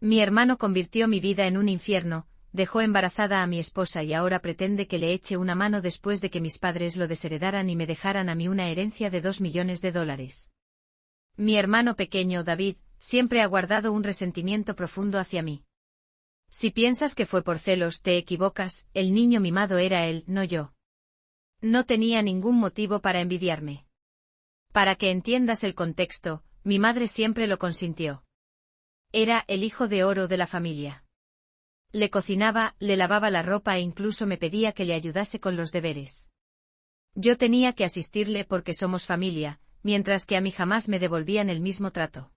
Mi hermano convirtió mi vida en un infierno, dejó embarazada a mi esposa y ahora pretende que le eche una mano después de que mis padres lo desheredaran y me dejaran a mí una herencia de $2 millones. Mi hermano pequeño, David, siempre ha guardado un resentimiento profundo hacia mí. Si piensas que fue por celos, te equivocas, el niño mimado era él, no yo. No tenía ningún motivo para envidiarme. Para que entiendas el contexto, mi madre siempre lo consintió. Era el hijo de oro de la familia. Le cocinaba, le lavaba la ropa e incluso me pedía que le ayudase con los deberes. Yo tenía que asistirle porque somos familia, mientras que a mí jamás me devolvían el mismo trato.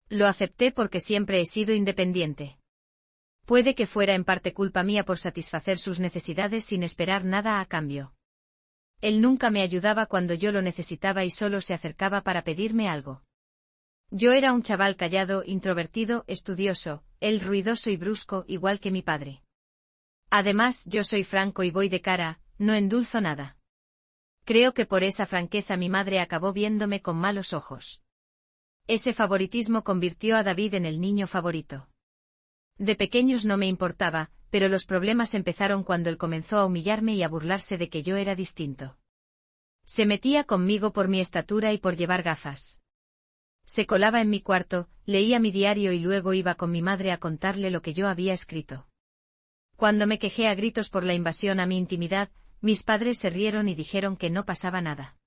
Lo acepté porque siempre he sido independiente. Puede que fuera en parte culpa mía por satisfacer sus necesidades sin esperar nada a cambio. Él nunca me ayudaba cuando yo lo necesitaba y solo se acercaba para pedirme algo. Yo era un chaval callado, introvertido, estudioso, él ruidoso y brusco, igual que mi padre. Además, yo soy franco y voy de cara, no endulzo nada. Creo que por esa franqueza mi madre acabó viéndome con malos ojos. Ese favoritismo convirtió a David en el niño favorito. De pequeños no me importaba, pero los problemas empezaron cuando él comenzó a humillarme y a burlarse de que yo era distinto. Se metía conmigo por mi estatura y por llevar gafas. Se colaba en mi cuarto, leía mi diario y luego iba con mi madre a contarle lo que yo había escrito. Cuando me quejé a gritos por la invasión a mi intimidad, mis padres se rieron y dijeron que no pasaba nada.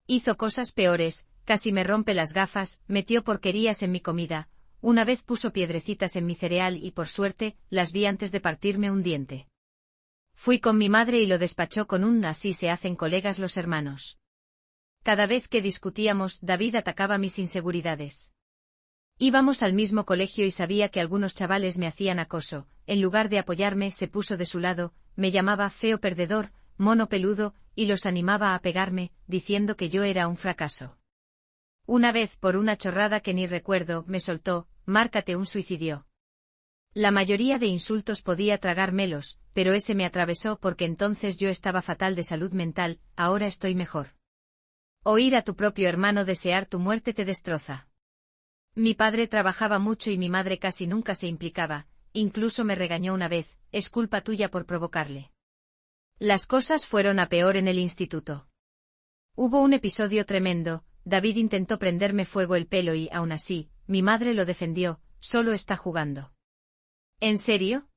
Hizo cosas peores, casi me rompe las gafas, metió porquerías en mi comida. Una vez puso piedrecitas en mi cereal y por suerte, las vi antes de partirme un diente. Fui con mi madre y lo despachó con un así se hacen colegas los hermanos. Cada vez que discutíamos, David atacaba mis inseguridades. Íbamos al mismo colegio y sabía que algunos chavales me hacían acoso, en lugar de apoyarme se puso de su lado, me llamaba feo perdedor, mono peludo, y los animaba a pegarme, diciendo que yo era un fracaso. Una vez, por una chorrada que ni recuerdo, me soltó, márcate un suicidio. La mayoría de insultos podía tragármelos, pero ese me atravesó porque entonces yo estaba fatal de salud mental, ahora estoy mejor. Oír a tu propio hermano desear tu muerte te destroza. Mi padre trabajaba mucho y mi madre casi nunca se implicaba, incluso me regañó una vez, es culpa tuya por provocarle. Las cosas fueron a peor en el instituto. Hubo un episodio tremendo. David intentó prenderme fuego el pelo y, aún así, mi madre lo defendió, solo está jugando. ¿En serio?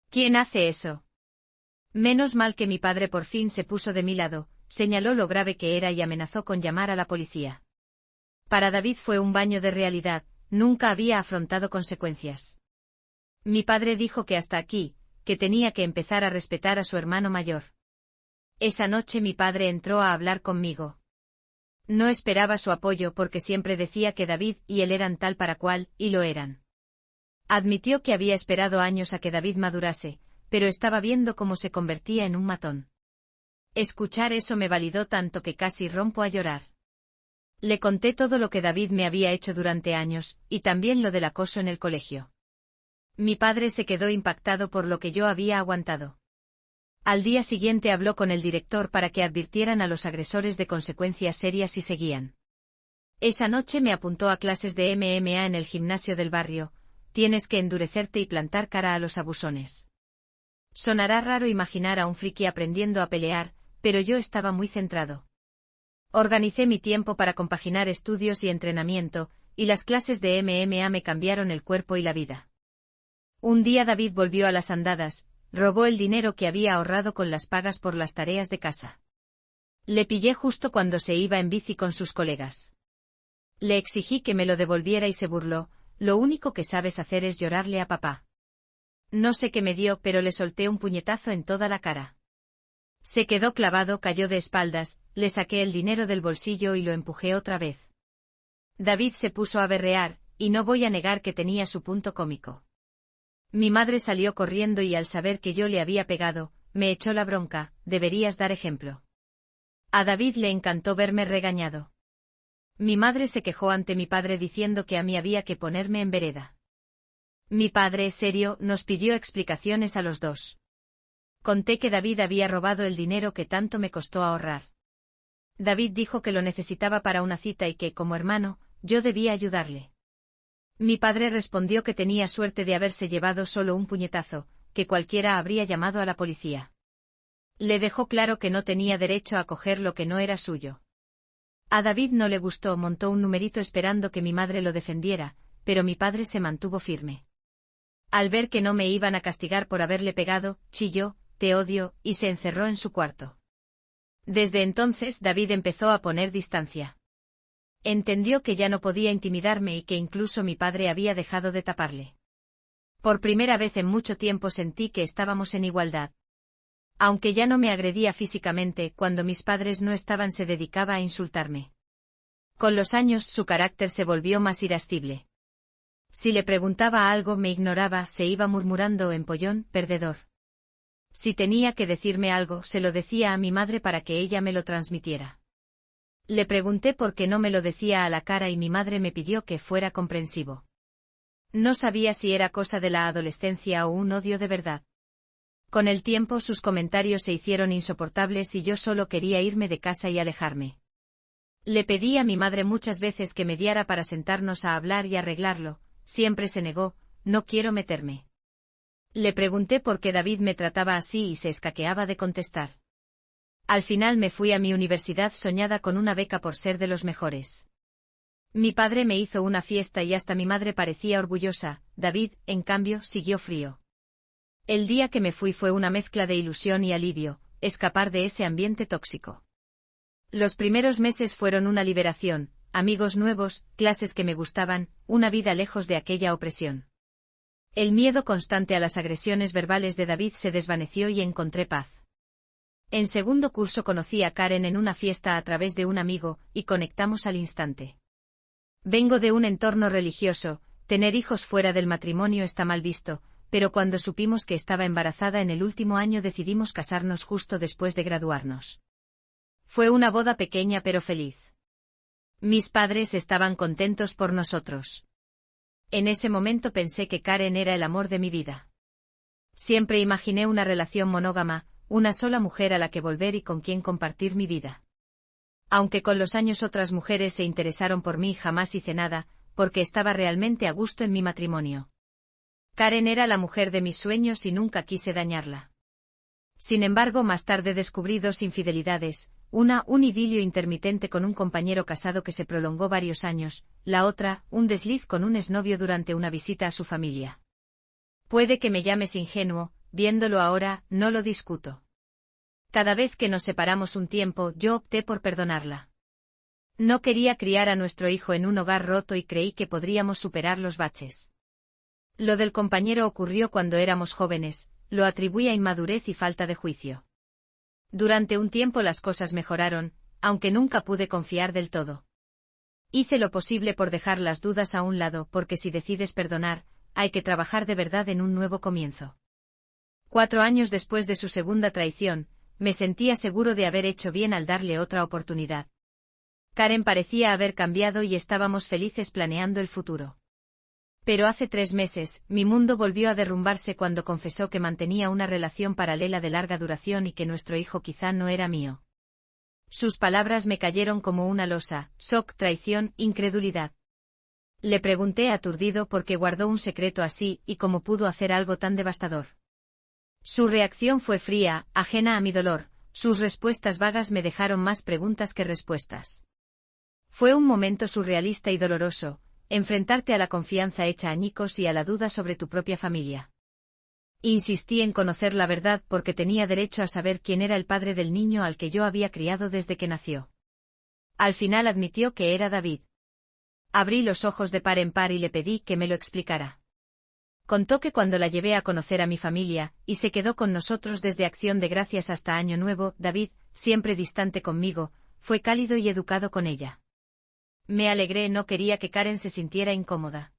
¿Quién hace eso? Menos mal que mi padre por fin se puso de mi lado, señaló lo grave que era y amenazó con llamar a la policía. Para David fue un baño de realidad, nunca había afrontado consecuencias. Mi padre dijo que hasta aquí, que tenía que empezar a respetar a su hermano mayor. Esa noche mi padre entró a hablar conmigo. No esperaba su apoyo porque siempre decía que David y él eran tal para cual, y lo eran. Admitió que había esperado años a que David madurase, pero estaba viendo cómo se convertía en un matón. Escuchar eso me validó tanto que casi rompo a llorar. Le conté todo lo que David me había hecho durante años, y también lo del acoso en el colegio. Mi padre se quedó impactado por lo que yo había aguantado. Al día siguiente habló con el director para que advirtieran a los agresores de consecuencias serias si seguían. Esa noche me apuntó a clases de MMA en el gimnasio del barrio, tienes que endurecerte y plantar cara a los abusones. Sonará raro imaginar a un friki aprendiendo a pelear, pero yo estaba muy centrado. Organicé mi tiempo para compaginar estudios y entrenamiento, y las clases de MMA me cambiaron el cuerpo y la vida. Un día David volvió a las andadas, robó el dinero que había ahorrado con las pagas por las tareas de casa. Le pillé justo cuando se iba en bici con sus colegas. Le exigí que me lo devolviera y se burló, lo único que sabes hacer es llorarle a papá. No sé qué me dio, pero le solté un puñetazo en toda la cara. Se quedó clavado, cayó de espaldas, le saqué el dinero del bolsillo y lo empujé otra vez. David se puso a berrear, y no voy a negar que tenía su punto cómico. Mi madre salió corriendo y al saber que yo le había pegado, me echó la bronca, deberías dar ejemplo. A David le encantó verme regañado. Mi madre se quejó ante mi padre diciendo que a mí había que ponerme en vereda. Mi padre, serio, nos pidió explicaciones a los dos. Conté que David había robado el dinero que tanto me costó ahorrar. David dijo que lo necesitaba para una cita y que, como hermano, yo debía ayudarle. Mi padre respondió que tenía suerte de haberse llevado solo un puñetazo, que cualquiera habría llamado a la policía. Le dejó claro que no tenía derecho a coger lo que no era suyo. A David no le gustó, montó un numerito esperando que mi madre lo defendiera, pero mi padre se mantuvo firme. Al ver que no me iban a castigar por haberle pegado, chilló, «Te odio», y se encerró en su cuarto. Desde entonces David empezó a poner distancia. Entendió que ya no podía intimidarme y que incluso mi padre había dejado de taparle. Por primera vez en mucho tiempo sentí que estábamos en igualdad. Aunque ya no me agredía físicamente, cuando mis padres no estaban se dedicaba a insultarme. Con los años su carácter se volvió más irascible. Si le preguntaba algo me ignoraba, se iba murmurando empollón, perdedor. Si tenía que decirme algo, se lo decía a mi madre para que ella me lo transmitiera. Le pregunté por qué no me lo decía a la cara y mi madre me pidió que fuera comprensivo. No sabía si era cosa de la adolescencia o un odio de verdad. Con el tiempo sus comentarios se hicieron insoportables y yo solo quería irme de casa y alejarme. Le pedí a mi madre muchas veces que mediara para sentarnos a hablar y arreglarlo, siempre se negó, no quiero meterme. Le pregunté por qué David me trataba así y se escaqueaba de contestar. Al final me fui a mi universidad soñada con una beca por ser de los mejores. Mi padre me hizo una fiesta y hasta mi madre parecía orgullosa, David, en cambio, siguió frío. El día que me fui fue una mezcla de ilusión y alivio, escapar de ese ambiente tóxico. Los primeros meses fueron una liberación, amigos nuevos, clases que me gustaban, una vida lejos de aquella opresión. El miedo constante a las agresiones verbales de David se desvaneció y encontré paz. En segundo curso conocí a Karen en una fiesta a través de un amigo, y conectamos al instante. Vengo de un entorno religioso, tener hijos fuera del matrimonio está mal visto, pero cuando supimos que estaba embarazada en el último año decidimos casarnos justo después de graduarnos. Fue una boda pequeña pero feliz. Mis padres estaban contentos por nosotros. En ese momento pensé que Karen era el amor de mi vida. Siempre imaginé una relación monógama, una sola mujer a la que volver y con quien compartir mi vida. Aunque con los años otras mujeres se interesaron por mí, jamás hice nada, porque estaba realmente a gusto en mi matrimonio. Karen era la mujer de mis sueños y nunca quise dañarla. Sin embargo, más tarde descubrí dos infidelidades, un idilio intermitente con un compañero casado que se prolongó varios años, la otra, un desliz con un exnovio durante una visita a su familia. Puede que me llames ingenuo, viéndolo ahora, no lo discuto. Cada vez que nos separamos un tiempo, yo opté por perdonarla. No quería criar a nuestro hijo en un hogar roto y creí que podríamos superar los baches. Lo del compañero ocurrió cuando éramos jóvenes, lo atribuí a inmadurez y falta de juicio. Durante un tiempo las cosas mejoraron, aunque nunca pude confiar del todo. Hice lo posible por dejar las dudas a un lado, porque si decides perdonar, hay que trabajar de verdad en un nuevo comienzo. 4 años después de su segunda traición, me sentía seguro de haber hecho bien al darle otra oportunidad. Karen parecía haber cambiado y estábamos felices planeando el futuro. Pero hace 3 meses, mi mundo volvió a derrumbarse cuando confesó que mantenía una relación paralela de larga duración y que nuestro hijo quizá no era mío. Sus palabras me cayeron como una losa, shock, traición, incredulidad. Le pregunté aturdido por qué guardó un secreto así y cómo pudo hacer algo tan devastador. Su reacción fue fría, ajena a mi dolor, sus respuestas vagas me dejaron más preguntas que respuestas. Fue un momento surrealista y doloroso, enfrentarte a la confianza hecha añicos y a la duda sobre tu propia familia. Insistí en conocer la verdad porque tenía derecho a saber quién era el padre del niño al que yo había criado desde que nació. Al final admitió que era David. Abrí los ojos de par en par y le pedí que me lo explicara. Contó que cuando la llevé a conocer a mi familia, y se quedó con nosotros desde Acción de Gracias hasta Año Nuevo, David, siempre distante conmigo, fue cálido y educado con ella. Me alegré, no quería que Karen se sintiera incómoda.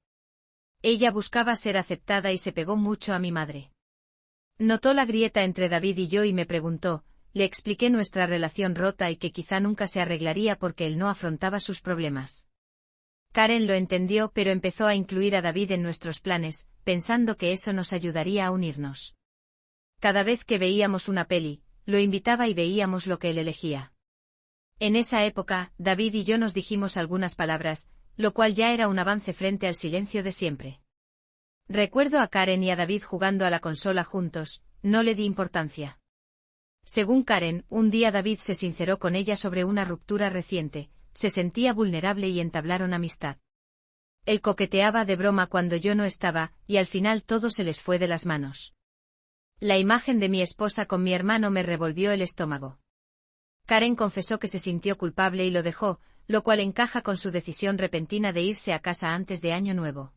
Ella buscaba ser aceptada y se pegó mucho a mi madre. Notó la grieta entre David y yo y me preguntó, le expliqué nuestra relación rota y que quizá nunca se arreglaría porque él no afrontaba sus problemas. Karen lo entendió pero empezó a incluir a David en nuestros planes, pensando que eso nos ayudaría a unirnos. Cada vez que veíamos una peli, lo invitaba y veíamos lo que él elegía. En esa época, David y yo nos dijimos algunas palabras, lo cual ya era un avance frente al silencio de siempre. Recuerdo a Karen y a David jugando a la consola juntos, no le di importancia. Según Karen, un día David se sinceró con ella sobre una ruptura reciente, se sentía vulnerable y entablaron amistad. Él coqueteaba de broma cuando yo no estaba, y al final todo se les fue de las manos. La imagen de mi esposa con mi hermano me revolvió el estómago. Karen confesó que se sintió culpable y lo dejó, lo cual encaja con su decisión repentina de irse a casa antes de Año Nuevo.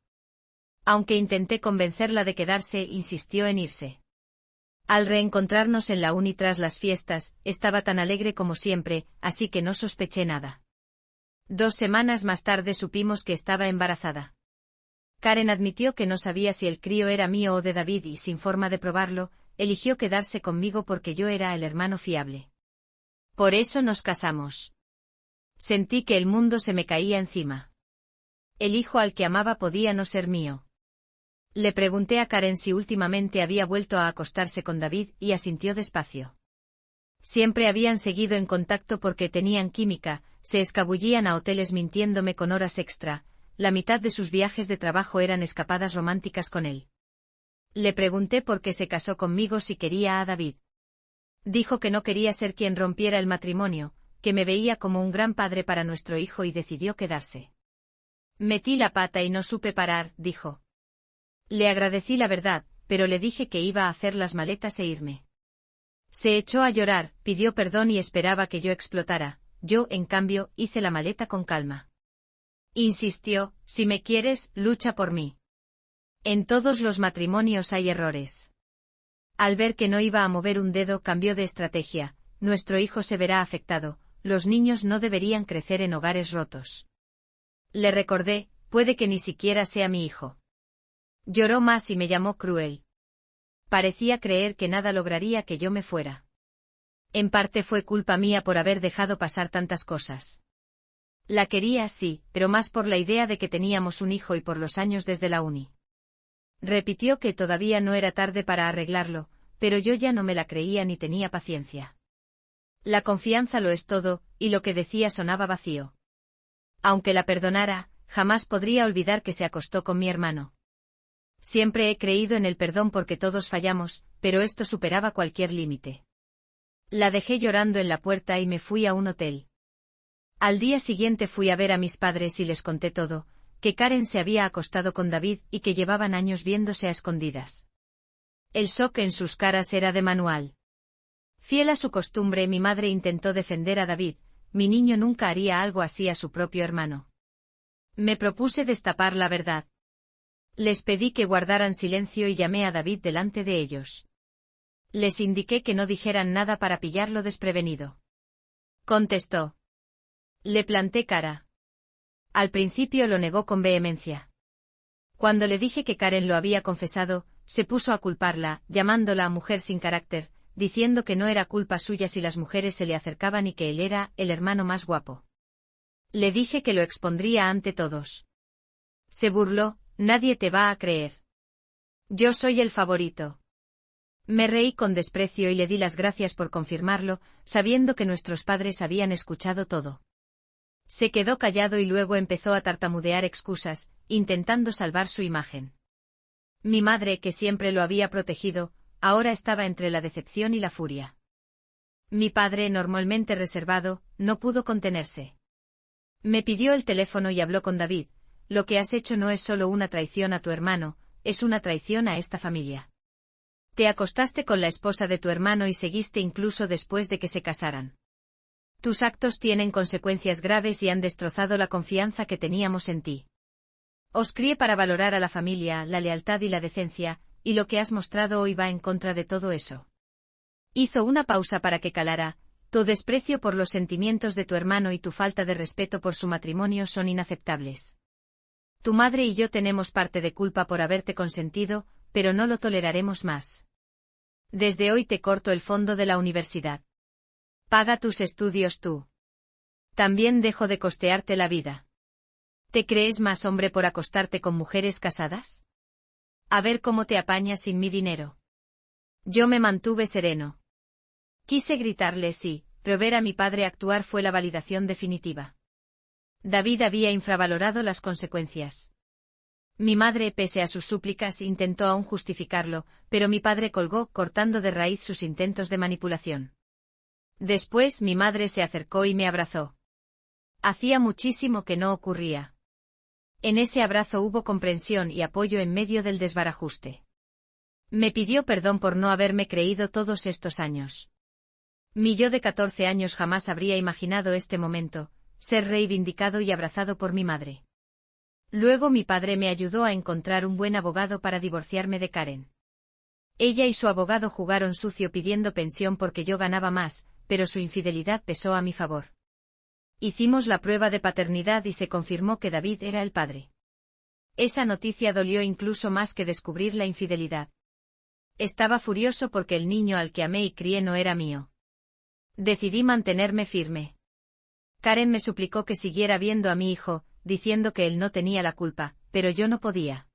Aunque intenté convencerla de quedarse, insistió en irse. Al reencontrarnos en la uni tras las fiestas, estaba tan alegre como siempre, así que no sospeché nada. 2 semanas más tarde supimos que estaba embarazada. Karen admitió que no sabía si el crío era mío o de David y sin forma de probarlo, eligió quedarse conmigo porque yo era el hermano fiable. Por eso nos casamos. Sentí que el mundo se me caía encima. El hijo al que amaba podía no ser mío. Le pregunté a Karen si últimamente había vuelto a acostarse con David y asintió despacio. Siempre habían seguido en contacto porque tenían química, se escabullían a hoteles mintiéndome con horas extra, la mitad de sus viajes de trabajo eran escapadas románticas con él. Le pregunté por qué se casó conmigo si quería a David. Dijo que no quería ser quien rompiera el matrimonio, que me veía como un gran padre para nuestro hijo y decidió quedarse. Metí la pata y no supe parar, dijo. Le agradecí la verdad, pero le dije que iba a hacer las maletas e irme. Se echó a llorar, pidió perdón y esperaba que yo explotara. Yo, en cambio, hice la maleta con calma. Insistió, si me quieres, lucha por mí. En todos los matrimonios hay errores. Al ver que no iba a mover un dedo, cambió de estrategia. Nuestro hijo se verá afectado, los niños no deberían crecer en hogares rotos. Le recordé, puede que ni siquiera sea mi hijo. Lloró más y me llamó cruel. Parecía creer que nada lograría que yo me fuera. En parte fue culpa mía por haber dejado pasar tantas cosas. La quería, sí, pero más por la idea de que teníamos un hijo y por los años desde la uni. Repitió que todavía no era tarde para arreglarlo, pero yo ya no me la creía ni tenía paciencia. La confianza lo es todo, y lo que decía sonaba vacío. Aunque la perdonara, jamás podría olvidar que se acostó con mi hermano. Siempre he creído en el perdón porque todos fallamos, pero esto superaba cualquier límite. La dejé llorando en la puerta y me fui a un hotel. Al día siguiente fui a ver a mis padres y les conté todo, que Karen se había acostado con David y que llevaban años viéndose a escondidas. El shock en sus caras era de manual. Fiel a su costumbre, mi madre intentó defender a David, mi niño nunca haría algo así a su propio hermano. Me propuse destapar la verdad. Les pedí que guardaran silencio y llamé a David delante de ellos. Les indiqué que no dijeran nada para pillarlo desprevenido. Contestó. Le planté cara. Al principio lo negó con vehemencia. Cuando le dije que Karen lo había confesado, se puso a culparla, llamándola mujer sin carácter, diciendo que no era culpa suya si las mujeres se le acercaban y que él era el hermano más guapo. Le dije que lo expondría ante todos. Se burló, nadie te va a creer. Yo soy el favorito. Me reí con desprecio y le di las gracias por confirmarlo, sabiendo que nuestros padres habían escuchado todo. Se quedó callado y luego empezó a tartamudear excusas, intentando salvar su imagen. Mi madre, que siempre lo había protegido, ahora estaba entre la decepción y la furia. Mi padre, normalmente reservado, no pudo contenerse. Me pidió el teléfono y habló con David. Lo que has hecho no es solo una traición a tu hermano, es una traición a esta familia. Te acostaste con la esposa de tu hermano y seguiste incluso después de que se casaran. Tus actos tienen consecuencias graves y han destrozado la confianza que teníamos en ti. Os crié para valorar a la familia, la lealtad y la decencia, y lo que has mostrado hoy va en contra de todo eso. Hizo una pausa para que calara. Tu desprecio por los sentimientos de tu hermano y tu falta de respeto por su matrimonio son inaceptables. Tu madre y yo tenemos parte de culpa por haberte consentido, pero no lo toleraremos más. Desde hoy te corto el fondo de la universidad. Paga tus estudios tú. También dejo de costearte la vida. ¿Te crees más hombre por acostarte con mujeres casadas? A ver cómo te apañas sin mi dinero. Yo me mantuve sereno. Quise gritarle sí, pero ver a mi padre actuar fue la validación definitiva. David había infravalorado las consecuencias. Mi madre, pese a sus súplicas, intentó aún justificarlo, pero mi padre colgó, cortando de raíz sus intentos de manipulación. Después mi madre se acercó y me abrazó. Hacía muchísimo que no ocurría. En ese abrazo hubo comprensión y apoyo en medio del desbarajuste. Me pidió perdón por no haberme creído todos estos años. Mi yo de 14 años jamás habría imaginado este momento, ser reivindicado y abrazado por mi madre. Luego mi padre me ayudó a encontrar un buen abogado para divorciarme de Karen. Ella y su abogado jugaron sucio pidiendo pensión porque yo ganaba más, pero su infidelidad pesó a mi favor. Hicimos la prueba de paternidad y se confirmó que David era el padre. Esa noticia dolió incluso más que descubrir la infidelidad. Estaba furioso porque el niño al que amé y crié no era mío. Decidí mantenerme firme. Karen me suplicó que siguiera viendo a mi hijo, diciendo que él no tenía la culpa, pero yo no podía.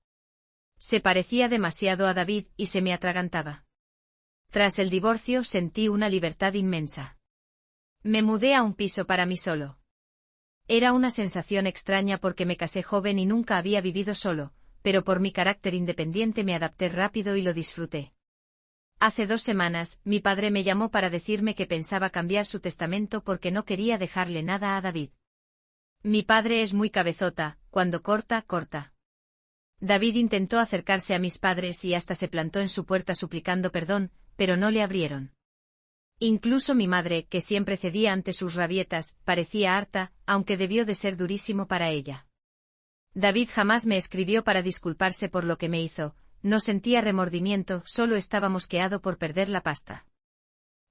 Se parecía demasiado a David y se me atragantaba. Tras el divorcio sentí una libertad inmensa. Me mudé a un piso para mí solo. Era una sensación extraña porque me casé joven y nunca había vivido solo, pero por mi carácter independiente me adapté rápido y lo disfruté. Hace 2 semanas, mi padre me llamó para decirme que pensaba cambiar su testamento porque no quería dejarle nada a David. Mi padre es muy cabezota, cuando corta, corta. David intentó acercarse a mis padres y hasta se plantó en su puerta suplicando perdón, pero no le abrieron. Incluso mi madre, que siempre cedía ante sus rabietas, parecía harta, aunque debió de ser durísimo para ella. David jamás me escribió para disculparse por lo que me hizo, no sentía remordimiento, solo estaba mosqueado por perder la pasta.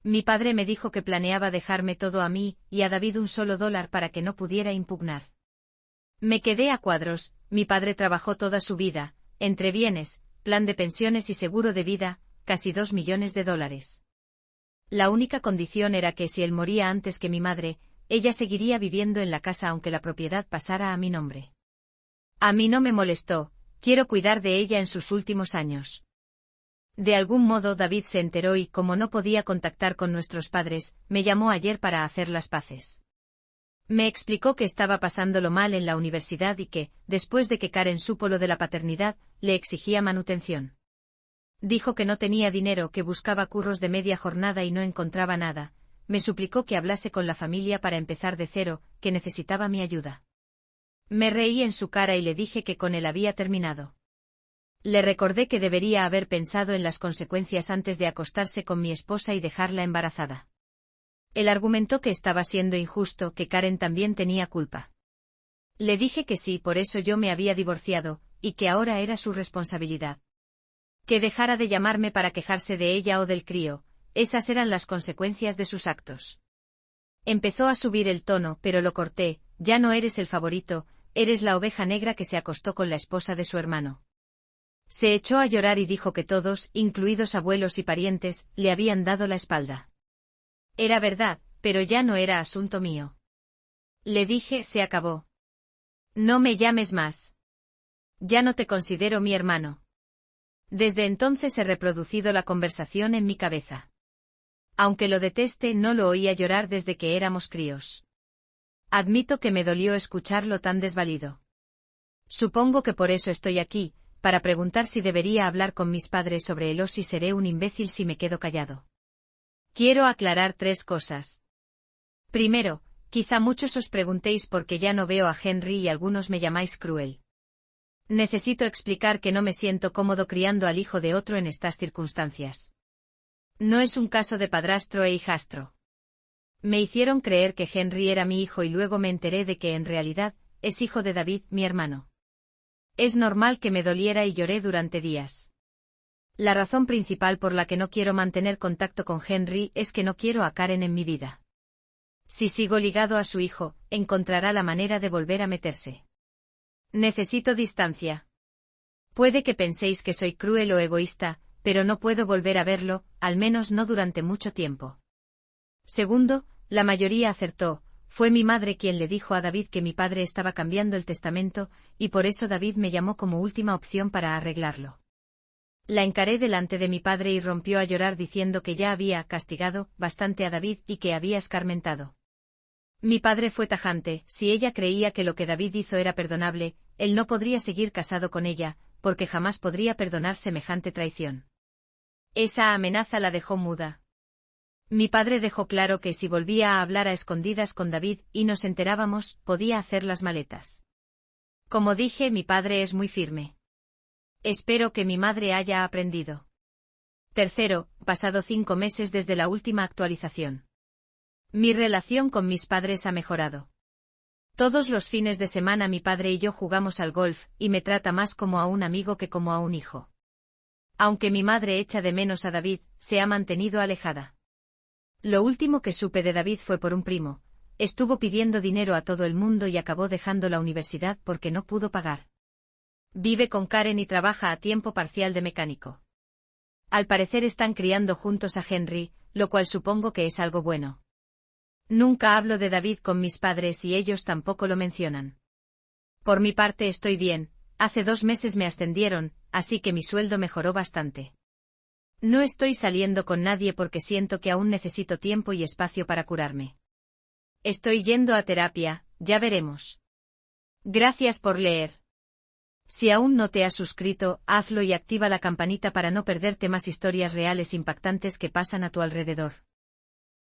Mi padre me dijo que planeaba dejarme todo a mí, y a David $1 para que no pudiera impugnar. Me quedé a cuadros, mi padre trabajó toda su vida, entre bienes, plan de pensiones y seguro de vida, casi $2 millones. La única condición era que si él moría antes que mi madre, ella seguiría viviendo en la casa aunque la propiedad pasara a mi nombre. A mí no me molestó, quiero cuidar de ella en sus últimos años. De algún modo David se enteró y como no podía contactar con nuestros padres, me llamó ayer para hacer las paces. Me explicó que estaba pasándolo mal en la universidad y que, después de que Karen supo lo de la paternidad, le exigía manutención. Dijo que no tenía dinero, que buscaba curros de media jornada y no encontraba nada. Me suplicó que hablase con la familia para empezar de cero, que necesitaba mi ayuda. Me reí en su cara y le dije que con él había terminado. Le recordé que debería haber pensado en las consecuencias antes de acostarse con mi esposa y dejarla embarazada. Él argumentó que estaba siendo injusto, que Karen también tenía culpa. Le dije que sí, por eso yo me había divorciado, y que ahora era su responsabilidad. Que dejara de llamarme para quejarse de ella o del crío, esas eran las consecuencias de sus actos. Empezó a subir el tono, pero lo corté, ya no eres el favorito, eres la oveja negra que se acostó con la esposa de su hermano. Se echó a llorar y dijo que todos, incluidos abuelos y parientes, le habían dado la espalda. Era verdad, pero ya no era asunto mío. Le dije, se acabó. No me llames más. Ya no te considero mi hermano. Desde entonces he reproducido la conversación en mi cabeza. Aunque lo deteste, no lo oía llorar desde que éramos críos. Admito que me dolió escucharlo tan desvalido. Supongo que por eso estoy aquí, para preguntar si debería hablar con mis padres sobre él o si seré un imbécil si me quedo callado. Quiero aclarar 3 cosas. Primero, quizá muchos os preguntéis por qué ya no veo a Henry y algunos me llamáis cruel. Necesito explicar que no me siento cómodo criando al hijo de otro en estas circunstancias. No es un caso de padrastro e hijastro. Me hicieron creer que Henry era mi hijo y luego me enteré de que en realidad es hijo de David, mi hermano. Es normal que me doliera y lloré durante días. La razón principal por la que no quiero mantener contacto con Henry es que no quiero a Karen en mi vida. Si sigo ligado a su hijo, encontrará la manera de volver a meterse. Necesito distancia. Puede que penséis que soy cruel o egoísta, pero no puedo volver a verlo, al menos no durante mucho tiempo. Segundo, la mayoría acertó, fue mi madre quien le dijo a David que mi padre estaba cambiando el testamento, y por eso David me llamó como última opción para arreglarlo. La encaré delante de mi padre y rompió a llorar diciendo que ya había castigado bastante a David y que había escarmentado. Mi padre fue tajante: si ella creía que lo que David hizo era perdonable, él no podría seguir casado con ella, porque jamás podría perdonar semejante traición. Esa amenaza la dejó muda. Mi padre dejó claro que si volvía a hablar a escondidas con David y nos enterábamos, podía hacer las maletas. Como dije, mi padre es muy firme. Espero que mi madre haya aprendido. Tercero, pasado 5 meses desde la última actualización. Mi relación con mis padres ha mejorado. Todos los fines de semana mi padre y yo jugamos al golf, y me trata más como a un amigo que como a un hijo. Aunque mi madre echa de menos a David, se ha mantenido alejada. Lo último que supe de David fue por un primo. Estuvo pidiendo dinero a todo el mundo y acabó dejando la universidad porque no pudo pagar. Vive con Karen y trabaja a tiempo parcial de mecánico. Al parecer están criando juntos a Henry, lo cual supongo que es algo bueno. Nunca hablo de David con mis padres y ellos tampoco lo mencionan. Por mi parte estoy bien, hace 2 meses me ascendieron, así que mi sueldo mejoró bastante. No estoy saliendo con nadie porque siento que aún necesito tiempo y espacio para curarme. Estoy yendo a terapia, ya veremos. Gracias por leer. Si aún no te has suscrito, hazlo y activa la campanita para no perderte más historias reales impactantes que pasan a tu alrededor.